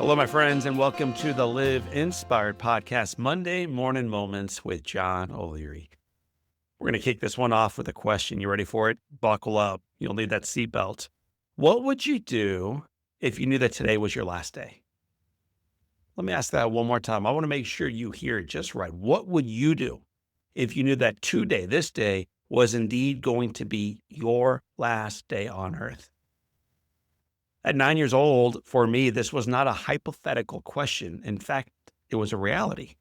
Hello, my friends, and welcome to the Live Inspired Podcast, Monday Morning Moments with John O'Leary. We're going to kick this one off with a question. You ready for it? Buckle up. You'll need that seatbelt. What would you do if you knew that today was your last day? Let me ask that one more time. I want to make sure you hear it just right. What would you do if you knew that today, this day, was indeed going to be your last day on earth? At 9 years old, for me, this was not a hypothetical question. In fact, it was a reality.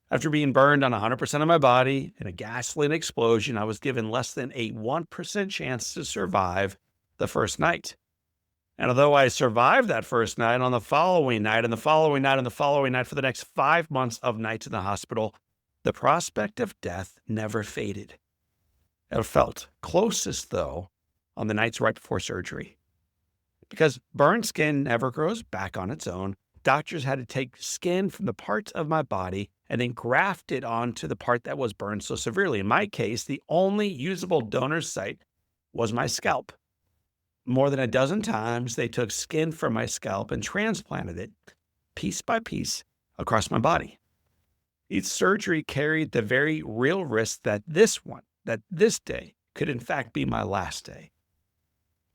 After being burned on 100% of my body in a gasoline explosion, I was given less than a 1% chance to survive the first night. And although I survived that first night, on the following night, and the following night, and the following night, for the next 5 months of nights in the hospital, the prospect of death never faded. It felt closest, though, on the nights right before surgery. Because burned skin never grows back on its own, doctors had to take skin from the parts of my body and then graft it onto the part that was burned so severely. In my case, the only usable donor site was my scalp. More than a dozen times, they took skin from my scalp and transplanted it, piece by piece, across my body. Each surgery carried the very real risk that this day could in fact be my last day.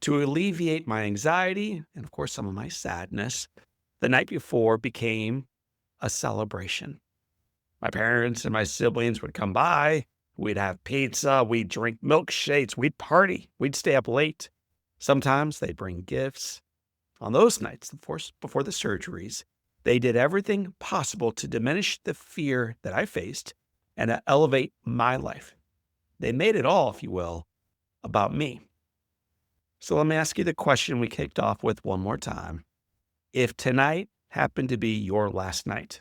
To alleviate my anxiety and, of course, some of my sadness, the night before became a celebration. My parents and my siblings would come by. We'd have pizza. We'd drink milkshakes. We'd party. We'd stay up late. Sometimes they'd bring gifts. On those nights, of course, before the surgeries, they did everything possible to diminish the fear that I faced and to elevate my life. They made it all, if you will, about me. So let me ask you the question we kicked off with one more time. If tonight happened to be your last night,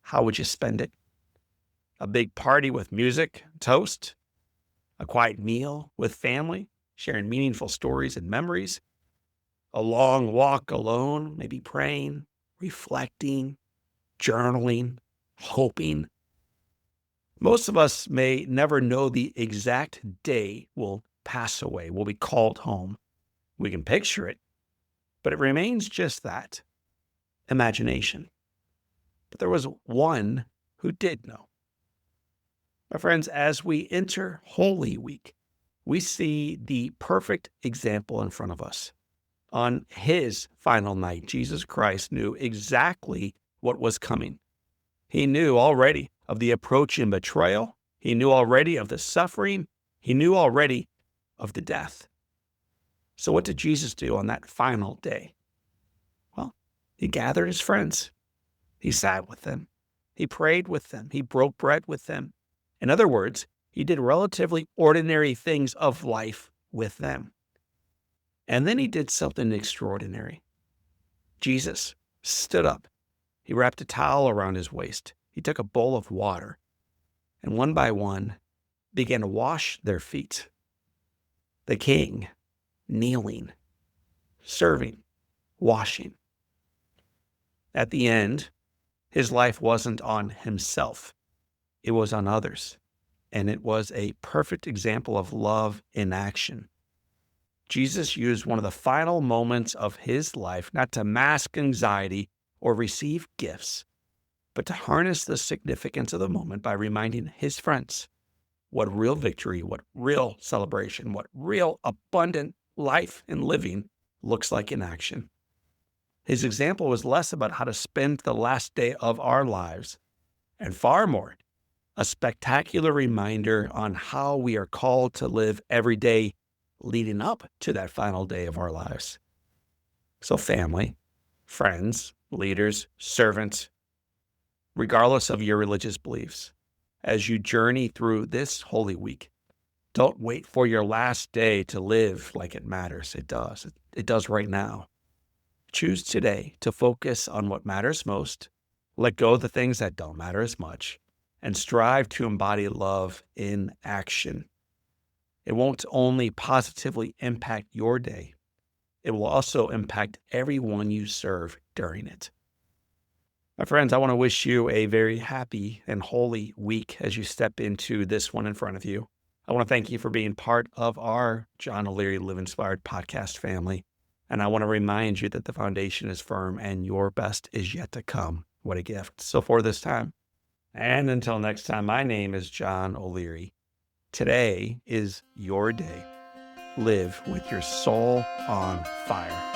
how would you spend it? A big party with music, toast, a quiet meal with family, sharing meaningful stories and memories, a long walk alone, maybe praying, reflecting, journaling, hoping. Most of us may never know the exact day we'll pass away, will be called home. We can picture it, but it remains just that, imagination. But there was one who did know. My friends, as we enter Holy Week, we see the perfect example in front of us. On his final night, Jesus Christ knew exactly what was coming. He knew already of the approaching betrayal. He knew already of the suffering. He knew already of the death. So what did Jesus do on that final day? Well, he gathered his friends. He sat with them. He prayed with them. He broke bread with them. In other words, he did relatively ordinary things of life with them. And then he did something extraordinary. Jesus stood up. He wrapped a towel around his waist. He took a bowl of water and one by one began to wash their feet. The king, kneeling, serving, washing. At the end, his life wasn't on himself. It was on others. And it was a perfect example of love in action. Jesus used one of the final moments of his life not to mask anxiety or receive gifts, but to harness the significance of the moment by reminding his friends what real victory, what real celebration, what real abundant life and living looks like in action. His example was less about how to spend the last day of our lives, and far more, a spectacular reminder on how we are called to live every day leading up to that final day of our lives. So family, friends, leaders, servants, regardless of your religious beliefs, as you journey through this Holy Week, don't wait for your last day to live like it matters. It does. It does right now. Choose today to focus on what matters most, let go of the things that don't matter as much, and strive to embody love in action. It won't only positively impact your day, it will also impact everyone you serve during it. My friends, I want to wish you a very happy and holy week as you step into this one in front of you. I want to thank you for being part of our John O'Leary Live Inspired podcast family. And I want to remind you that the foundation is firm and your best is yet to come. What a gift. So for this time, and until next time, my name is John O'Leary. Today is your day. Live with your soul on fire.